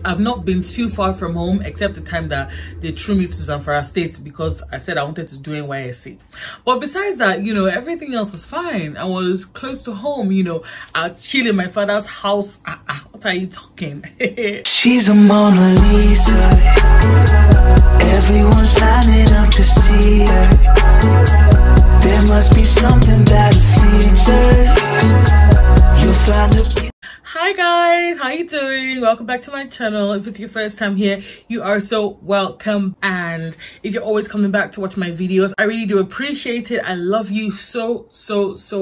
I've not been too far from home, except the time that they threw me to Zamfara State because I said I wanted to do NYSC. But besides that, you know, everything else was fine. I was close to home, you know. I chill in my father's house. What are you talking? She's a Mona Lisa. Everyone's lining up to see her. There must be something about her features. You'll find her. Hi guys, how you doing? Welcome back to my channel. If it's your first time here, you are so welcome. And if you're always coming back to watch my videos, I really do appreciate it. I love you so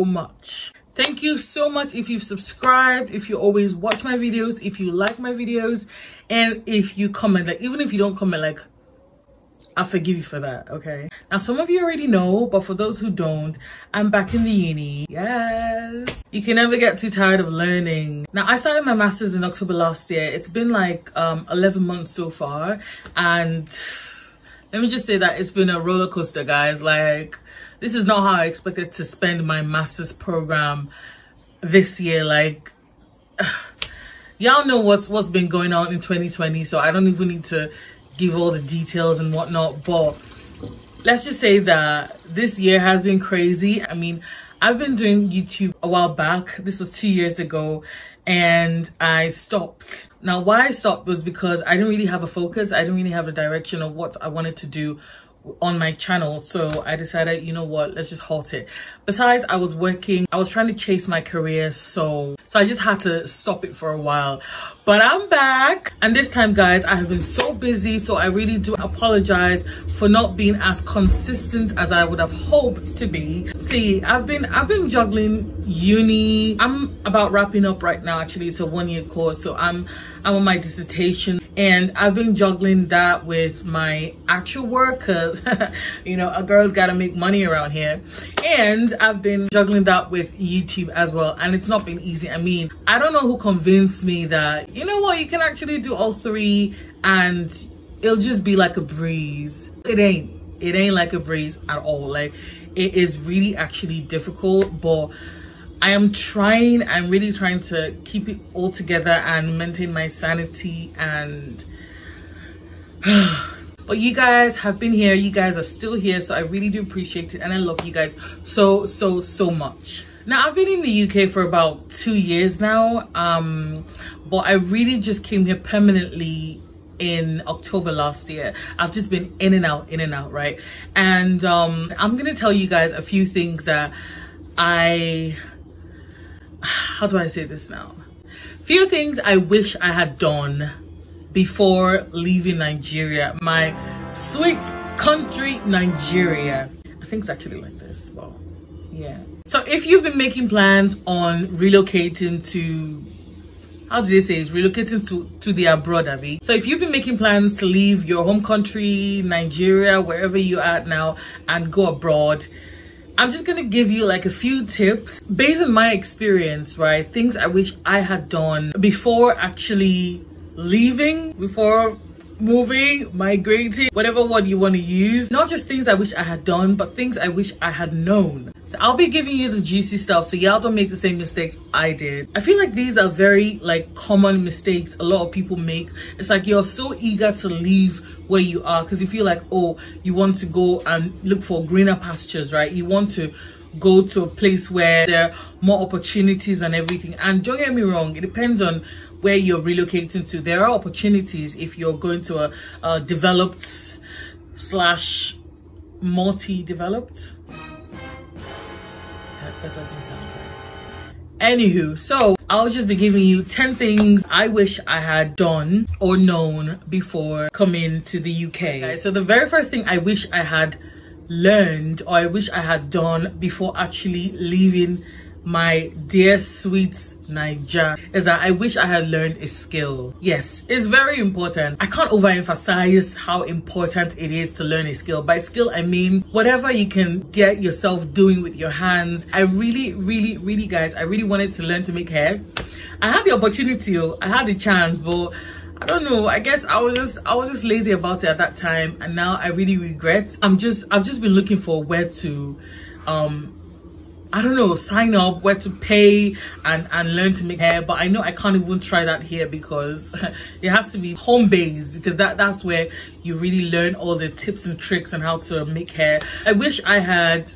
much. Thank you so much if you've subscribed, if you always watch my videos, if you like my videos, and if you comment. Like, even if you don't comment, like, I forgive you for that, okay? Now, some of you already know, but for those who don't, I'm back in the uni. Yes. You can never get too tired of learning. Now, I started my master's in October last year. It's been like 11 months so far. And let me just say that it's been a roller coaster, guys. Like, this is not how I expected to spend my master's program this year. Like, y'all know what's been going on in 2020, so I don't even need to give all the details and whatnot, but let's just say that this year has been crazy. I mean, I've been doing YouTube a while back. This was 2 years ago, and I stopped. Now, why I stopped was because I didn't really have a focus. I didn't really have a direction of what I wanted to do on my channel, so I decided, you know what, let's just halt it. Besides, I was working, I was trying to chase my career, so I just had to stop it for a while. But I'm back, and this time, guys, I have been so busy, so I really do apologize for not being as consistent as I would have hoped to be. See, I've been juggling uni. I'm about wrapping up right now. Actually, it's a 1-year course, so I'm on my dissertation, and I've been juggling that with my actual work, because you know, a girl's got to make money around here, and I've been juggling that with YouTube as well, and it's not been easy. I mean, I don't know who convinced me that, you know what, you can actually do all three and it'll just be like a breeze. It ain't like a breeze at all. Like, it is really actually difficult, but I am trying. I'm really trying to keep it all together and maintain my sanity. And but you guys have been here, you guys are still here, so I really do appreciate it, and I love you guys so much. Now, I've been in the UK for about 2 years now, but I really just came here permanently in October last year. I've just been in and out, right? And I'm gonna tell you guys a few things that how do I say this now? Few things I wish I had done before leaving Nigeria, my sweet country, Nigeria. I think it's actually like this. Well, yeah. So if you've been making plans on relocating to, how do they say, is relocating to the abroad, Abby? So if you've been making plans to leave your home country, Nigeria, wherever you're at now, and go abroad, I'm just gonna give you like a few tips based on my experience, right? Things I wish I had done before actually leaving, before moving, migrating, whatever word you want to use. Not just things I wish I had done, but things I wish I had known. So I'll be giving you the juicy stuff, so y'all don't make the same mistakes I did. I feel like these are very like common mistakes a lot of people make. It's like you're so eager to leave where you are because you feel like, oh, you want to go and look for greener pastures, right? You want to go to a place where there are more opportunities and everything. And don't get me wrong, it depends on where you're relocating to. There are opportunities if you're going to a developed slash multi-developed. That doesn't sound right. Anywho, so I'll just be giving you 10 things I wish I had done or known before coming to the UK. Okay, so the very first thing I wish I had learned, or I wish I had done before actually leaving my dear sweet Niger, is that I wish I had learned a skill. Yes, it's very important. I can't overemphasize how important it is to learn a skill. By skill, I mean whatever you can get yourself doing with your hands. I really, guys, I really wanted to learn to make hair. I had the opportunity, I had the chance, but I don't know, I guess I was just lazy about it at that time, and now I really regret. I've just been looking for where to I don't know, sign up, where to pay and learn to make hair. But I know I can't even try that here because it has to be home based, because that's where you really learn all the tips and tricks and how to make hair. I wish I had,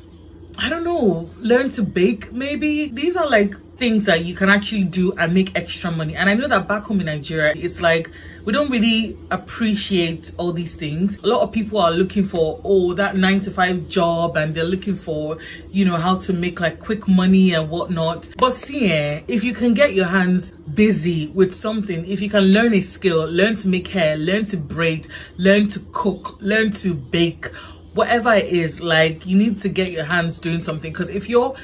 I don't know, learn to bake maybe. These are like things that you can actually do and make extra money. And I know that back home in Nigeria, it's like we don't really appreciate all these things. A lot of people are looking for, oh, that 9-to-5 job, and they're looking for, you know, how to make like quick money and whatnot. But see, if you can get your hands busy with something, if you can learn a skill, learn to make hair, learn to braid, learn to cook, learn to bake, whatever it is, like you need to get your hands doing something. Because if you're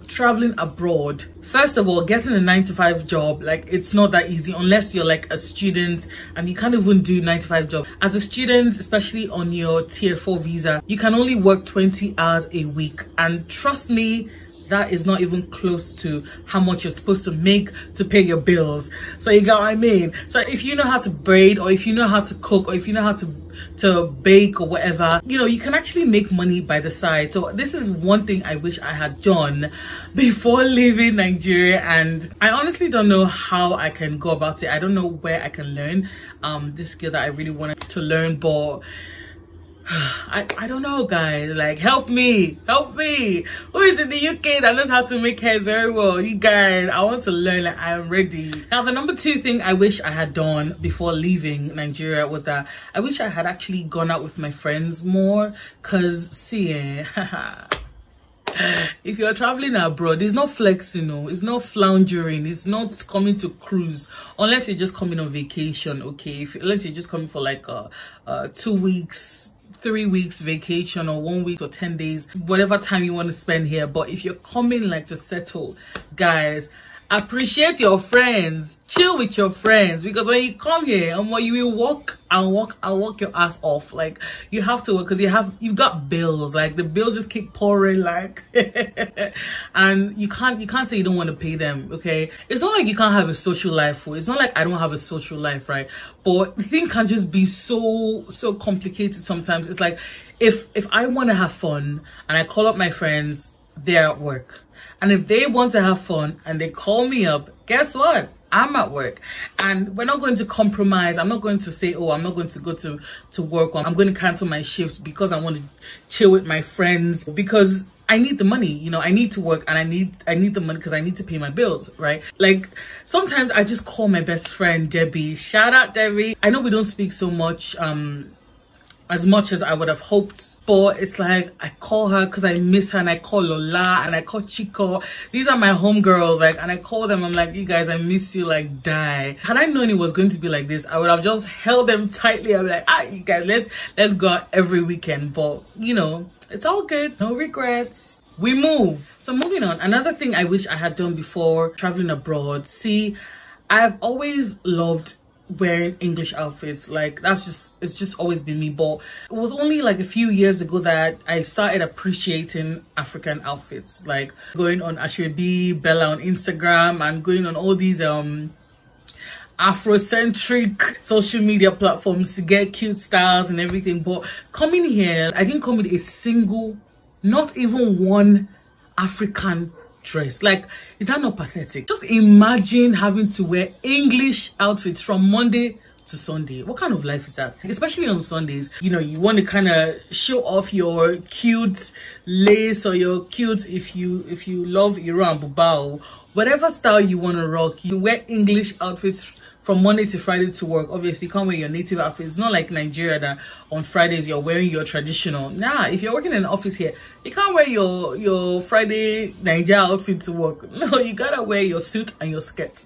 traveling abroad, first of all, getting a 9-to-5 job, like it's not that easy unless you're like a student, and you can't even do 9-to-5 job. As a student, especially on your tier 4 visa, you can only work 20 hours a week, and trust me, that is not even close to how much you're supposed to make to pay your bills. So you get what I mean? So if you know how to braid, or if you know how to cook, or if you know how to bake or whatever, you know, you can actually make money by the side. So this is one thing I wish I had done before leaving Nigeria, and I honestly don't know how I can go about it. I don't know where I can learn this skill that I really wanted to learn, but I don't know, guys. Like, help me. Who is in the UK that knows how to make hair very well? You guys, I want to learn. Like, I am ready. Now, the number 2 thing I wish I had done before leaving Nigeria was that I wish I had actually gone out with my friends more. Cause see, if you're traveling abroad, it's not flexing, no, it's not floundering, it's not coming to cruise, unless you're just coming on vacation. Okay, unless you're just coming for like 2 weeks, 3 weeks vacation, or 1 week or 10 days, whatever time you want to spend here. But if you're coming like to settle, guys, appreciate your friends, chill with your friends, because when you come here, you will walk your ass off. Like, you have to work because you've got bills. Like, the bills just keep pouring, like and you can't say you don't want to pay them. Okay, it's not like you can't have a social life. It's not like I don't have a social life, right? But the thing can just be so complicated sometimes. It's like if I want to have fun and I call up my friends, they're at work. And if they want to have fun and they call me up, guess what? I'm at work. And we're not going to compromise. I'm not going to say, oh, I'm not going to go to work, or I'm going to cancel my shifts because I want to chill with my friends, because I need the money. You know, I need to work, and I need the money because I need to pay my bills, right? Like, sometimes I just call my best friend Debbie. Shout out, Debbie. I know we don't speak so much as much as I would have hoped, but it's like I call her because I miss her, and I call Lola, and I call Chico. These are my homegirls, like, and I call them. I'm like, you guys, I miss you like die. Had I known it was going to be like this, I would have just held them tightly. I'm like, you guys, let's go out every weekend. But you know, it's all good, no regrets. We move. So moving on, another thing I wish I had done before traveling abroad. See, I've always loved wearing English outfits. Like, it's just always been me. But it was only like a few years ago that I started appreciating African outfits, like going on Ashwebi Bella on Instagram and going on all these Afrocentric social media platforms to get cute styles and everything. But coming here, I didn't come with a single, not even one African dress. Like, is that not pathetic? Just imagine having to wear English outfits from Monday to Sunday. What kind of life is that? Especially on Sundays, you know, you want to kind of show off your cute lace, or your cute, if you love Iran Bubao, whatever style you want to rock, you wear English outfits from Monday to Friday to work. Obviously, you can't wear your native outfit. It's not like Nigeria that on Fridays you're wearing your traditional. Nah, if you're working in an office here, you can't wear your Friday Nigeria outfit to work. No, you gotta wear your suit and your skirt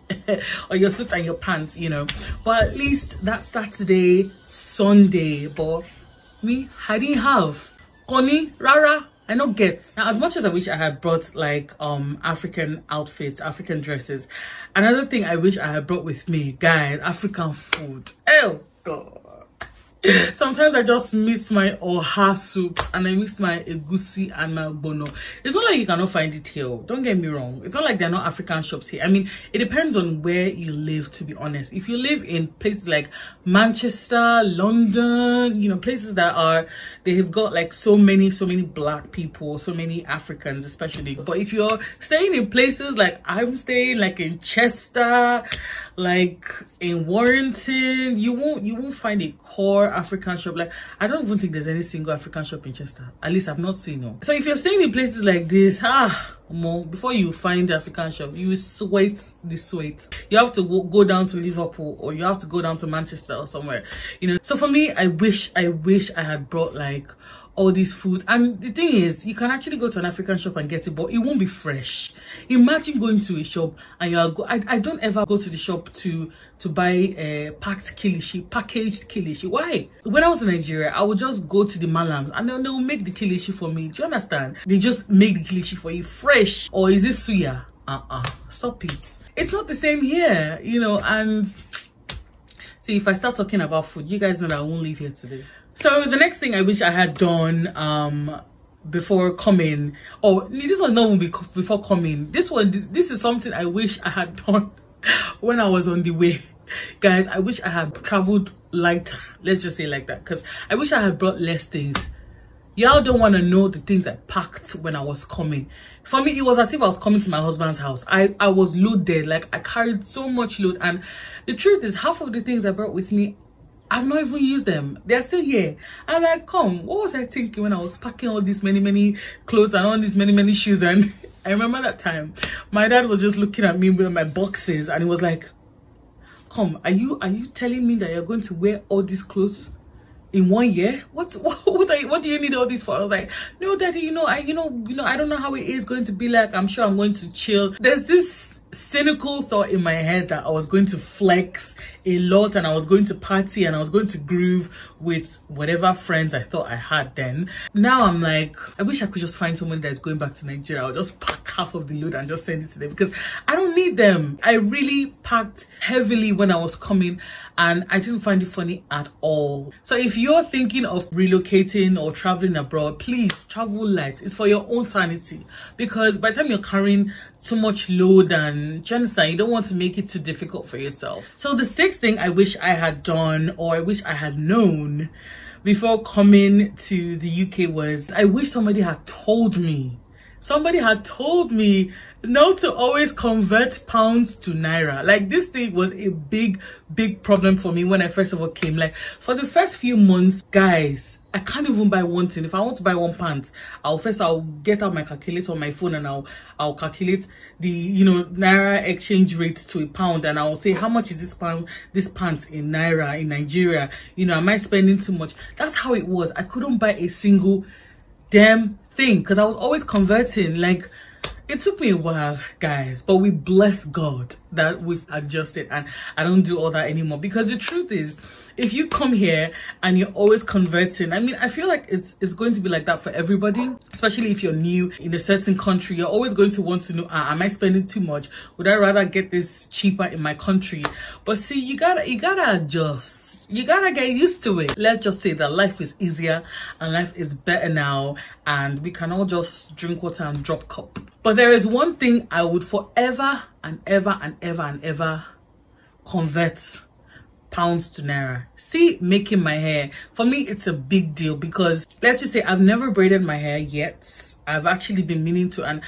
or your suit and your pants, you know. But at least that Saturday, Sunday, but me, I didn't have Connie, Rara. I don't get. Now, as much as I wish I had brought like African outfits, African dresses, another thing I wish I had brought with me, guys, African food. Oh God. Sometimes I just miss my oha soups and I miss my egusi and my bono. It's not like you cannot find it here. Don't get me wrong. It's not like there are not African shops here. I mean, it depends on where you live, to be honest. If you live in places like Manchester, London, you know, places that are, they have got like so many black people, so many Africans especially. But if you're staying in places like I'm staying, like in Chester, like in Warrington, you won't find a core African shop. Like, I don't even think there's any single African shop in Chester. At least I've not seen one. So if you're staying in places like this, before you find the African shop, you sweat the sweat. You have to go down to Liverpool, or you have to go down to Manchester or somewhere, you know. So for me, I wish I had brought like all these foods. And the thing is, you can actually go to an African shop and get it, but it won't be fresh. Imagine going to a shop and I don't ever go to the shop to buy a packaged kilishi. Why? When I was in Nigeria, I would just go to the malams and then they'll make the kilishi for me. Do you understand? They just make the kilishi for you fresh. Or is it suya? Stop it. It's not the same here, you know. And see, if I start talking about food, you guys know that I won't leave here today. So the next thing I wish I had done before coming, or this was not even before coming, this is something I wish I had done when I was on the way. Guys, I wish I had traveled lighter, let's just say like that, because I wish I had brought less things. Y'all don't want to know the things I packed when I was coming. For me, it was as if I was coming to my husband's house. I was loaded, like I carried so much load. And the truth is, half of the things I brought with me, I've not even used them. They're still here. And like, what was I thinking when I was packing all these many clothes and all these many shoes? And I remember that time my dad was just looking at me with my boxes and he was like, are you telling me that you're going to wear all these clothes in 1 year? What do you need all this for? I was like, no, Daddy, I don't know how it is going to be like. I'm sure I'm going to chill. There's this cynical thought in my head that I was going to flex a lot and I was going to party and I was going to groove with whatever friends I thought I had then. Now I'm like, I wish I could just find someone that's going back to Nigeria. I'll just pack half of the load and just send it to them because I don't need them. I really packed heavily when I was coming and I didn't find it funny at all. So if you're thinking of relocating or traveling abroad, please travel light. It's for your own sanity, because by the time you're carrying too much load, and do you understand, you don't want to make it too difficult for yourself. So the sixth thing I wish I had done, or I wish I had known before coming to the UK, was I wish somebody had told me not to always convert pounds to naira. Like, this thing was a big problem for me when I first of all came. Like, for the first few months, guys, I can't even buy one thing. If I want to buy one pant, I'll get out my calculator on my phone and I'll calculate the naira exchange rate to a pound, and I'll say, how much is this pant in naira in Nigeria? Am I spending too much? That's how it was. I couldn't buy a single damn thing because I was always converting. Like, it took me a while, guys, but we bless God that we've adjusted and I don't do all that anymore. Because the truth is, if you come here and you're always converting, I mean, I feel like it's going to be like that for everybody, especially if you're new in a certain country. You're always going to want to know, am I spending too much? Would I rather get this cheaper in my country? But see, you gotta adjust. You gotta get used to it. Let's just say that life is easier and life is better now, and we can all just drink water and drop cup. But there is one thing I would forever and ever convert pounds to naira. See, making my hair, for me it's a big deal, because let's just say I've never braided my hair yet. I've actually been meaning to, and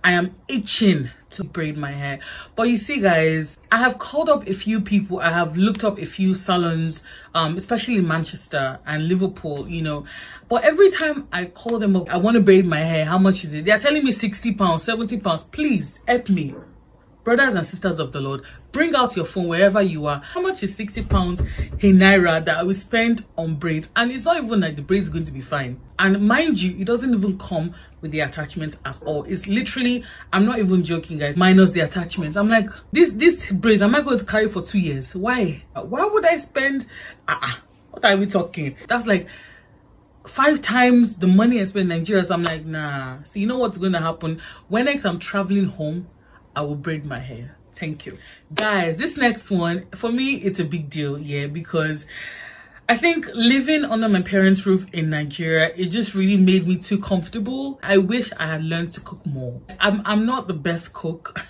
I am itching to braid my hair. But you see, guys, I have called up a few people, I have looked up a few salons, especially in Manchester and Liverpool, but every time I call them up, I want to braid my hair, how much is it? They're telling me 60 pounds, 70 pounds. Please help me. Brothers and sisters of the Lord, bring out your phone wherever you are. How much is 60 pounds in naira that I will spend on braids? And it's not even like the braids are going to be fine. And mind you, it doesn't even come with the attachment at all. It's literally, I'm not even joking, guys, minus the attachment. I'm like, this braids, am I going to carry for 2 years? Why would I spend, what are we talking? That's like 5 times the money I spend in Nigeria. So I'm like, nah. So you know what's going to happen? When next I'm traveling home, I will braid my hair. Thank you. Guys, this next one, for me, it's a big deal, yeah, because I think living under my parents' roof in Nigeria, it just really made me too comfortable. I wish I had learned to cook more. I'm not the best cook,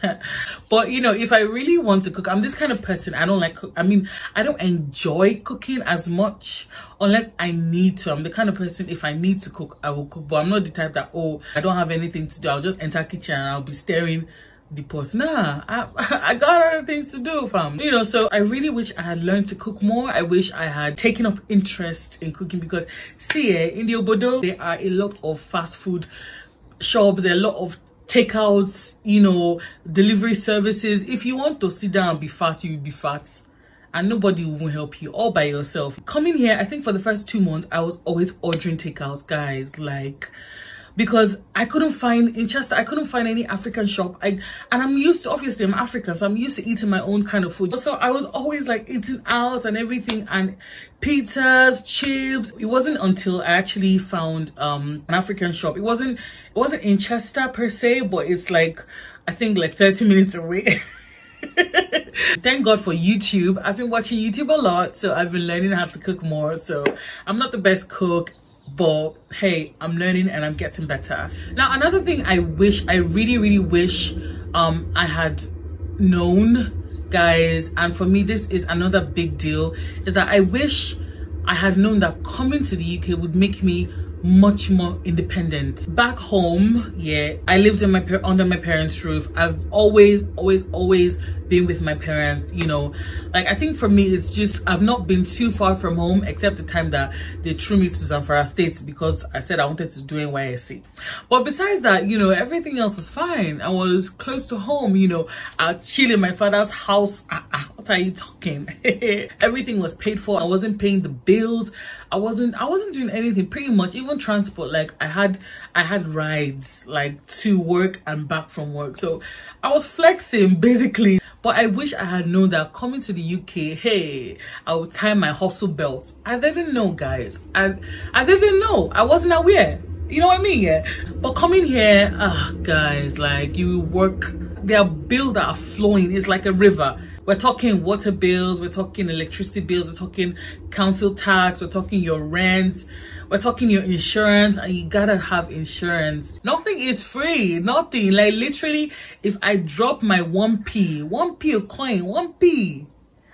but you know, if I really want to cook, I'm this kind of person. I don't like cook. I mean, I don't enjoy cooking as much unless I need to. I'm the kind of person, if I need to cook, I will cook. But I'm not the type that, oh, I don't have anything to do, I'll just enter kitchen and I'll be staring the post. Nah, I got other things to do, fam. You know, so I really wish I had learned to cook more. I wish I had taken up interest in cooking, because see, in the obodo there are a lot of fast food shops, a lot of takeouts, you know, delivery services. If you want to sit down and be fat, you will be fat, and nobody will even help you, all by yourself. Coming here, I think for the first 2 months I was always ordering takeouts, guys, like, because I couldn't find in Chester, I couldn't find any African shop. And I'm used to, obviously I'm African, so I'm used to eating my own kind of food. So I was always like eating out and everything, and pizzas, chips. It wasn't until I actually found an African shop. It wasn't in Chester per se, but it's like, I think like 30 minutes away. Thank God for YouTube. I've been watching YouTube a lot, so I've been learning how to cook more. So I'm not the best cook, but hey, I'm learning and I'm getting better. Now, another thing I really wish I had known, guys, and for me this is another big deal, is that I wish I had known that coming to the UK would make me much more independent. Back home, yeah, I lived in under my parents' roof. I've always been with my parents, you know. Like, I think for me it's just, I've not been too far from home, except the time that they threw me to Zamfara State because I said I wanted to do NYSC. But besides that, you know, everything else was fine. I was close to home, you know. I'd chill in my father's house. What are you talking? Everything was paid for. I wasn't paying the bills. I wasn't doing anything, pretty much, even transport. Like, I had rides, like, to work and back from work. So I was flexing basically. But I wish I had known that coming to the UK, hey, I would tie my hustle belt. I didn't know, guys. I didn't know. I wasn't aware. You know what I mean? Yeah. But coming here, guys, like, you work, there are bills that are flowing. It's like a river. We're talking water bills, we're talking electricity bills, we're talking council tax, we're talking your rent, we're talking your insurance, and you gotta have insurance. Nothing is free, nothing. Like, literally, if I drop my 1p a coin, 1p,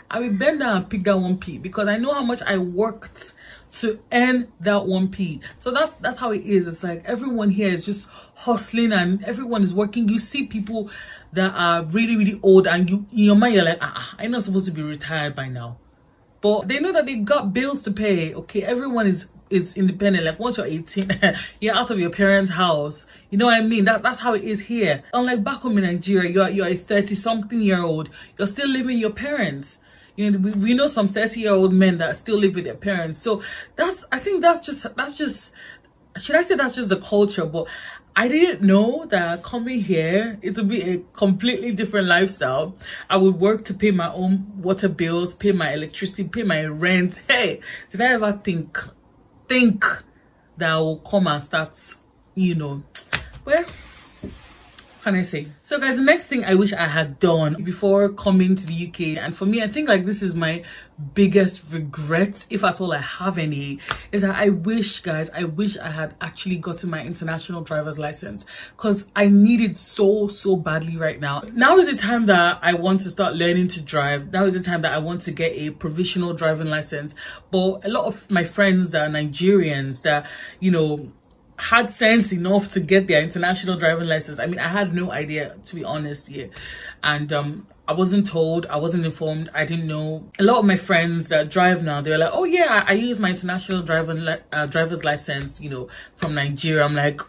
I will bend down and pick that 1p, because I know how much I worked to earn that 1p. So that's how it is. It's like everyone here is just hustling and everyone is working. You see people that are really old, and in your mind you're like, I'm not supposed to be retired by now, but they know that they got bills to pay. Okay, everyone is independent. Like, once you're 18, you're out of your parents' house. You know what I mean? That's how it is here. Unlike back home in Nigeria, you're a 30-something-year-old, you're still living with your parents. You know, we know some 30-year-old men that still live with their parents. So I think that's just should I say that's just the culture? But I didn't know that coming here, it would be a completely different lifestyle. I would work to pay my own water bills, pay my electricity, pay my rent. Hey, did I ever think that I will come and start, you know, well, can I say? So guys, the next thing I wish I had done before coming to the UK, and for me, I think like this is my biggest regret, if at all I have any, is that I wish I had actually gotten my international driver's license, because I need it so badly right now. Now is the time that I want to start learning to drive. Now is the time that I want to get a provisional driving license. But a lot of my friends that are Nigerians that, you know, had sense enough to get their international driving license. I mean, I had no idea, to be honest, yeah. And I wasn't told, I wasn't informed, I didn't know. A lot of my friends that drive now, they're like, oh yeah, I use my international driver's license, you know, from Nigeria. I'm like,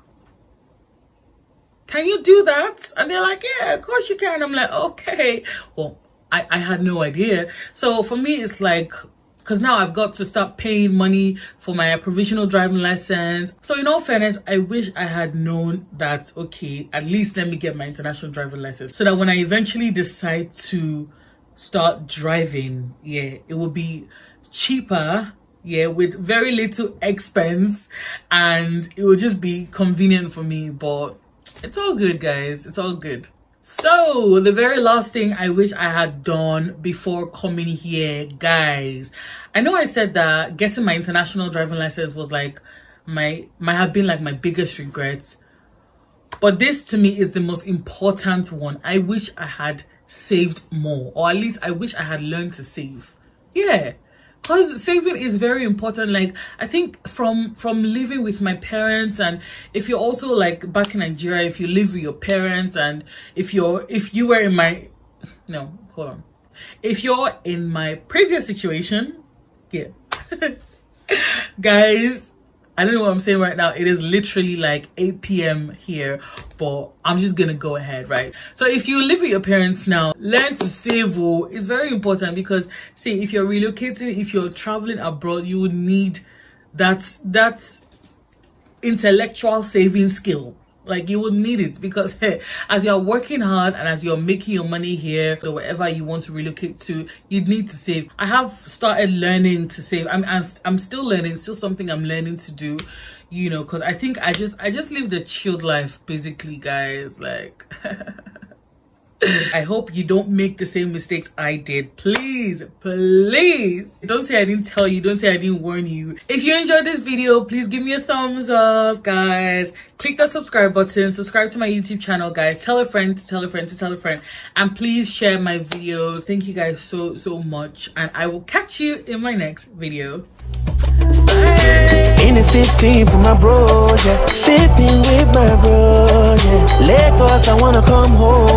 can you do that? And they're like, yeah, of course you can. I'm like, okay. Well, I had no idea. So for me, it's like, because now I've got to start paying money for my provisional driving license. So in all fairness, I wish I had known that, okay, at least let me get my international driving license, so that when I eventually decide to start driving, yeah, it will be cheaper, yeah, with very little expense, and it will just be convenient for me. But it's all good, guys, it's all good. So the very last thing I wish I had done before coming here, guys, I know I said that getting my international driving license was like might have been like my biggest regret, but this to me is the most important one. I wish I had saved more, or at least I wish I had learned to save. Yeah, because saving is very important. Like, I think from living with my parents, and if you're also like back in Nigeria, if you live with your parents, and if you were in my, no, hold on, if you're in my previous situation, yeah, guys, I don't know what I'm saying right now. It is literally like 8 p.m. here, but I'm just gonna go ahead, right? So if you live with your parents now, learn to save. It's very important, because see, if you're relocating, if you're traveling abroad, you would need that intellectual saving skill. Like, you will need it, because hey, as you're working hard and as you're making your money here or wherever you want to relocate to, you need to save. I have started learning to save. I'm still learning, still something I'm learning to do, you know, because I think I just lived a chilled life basically, guys. Like I hope you don't make the same mistakes I did. Please don't say I didn't tell you, don't say I didn't warn you. If you enjoyed this video, please give me a thumbs up, guys. Click that subscribe button, subscribe to my YouTube channel, guys. Tell a friend to tell a friend to tell a friend, and please share my videos. Thank you guys so much, and I will catch you in my next video. Bye. In the 15 for my bros, yeah. 15 with my bros, yeah. Lagos, I wanna come home.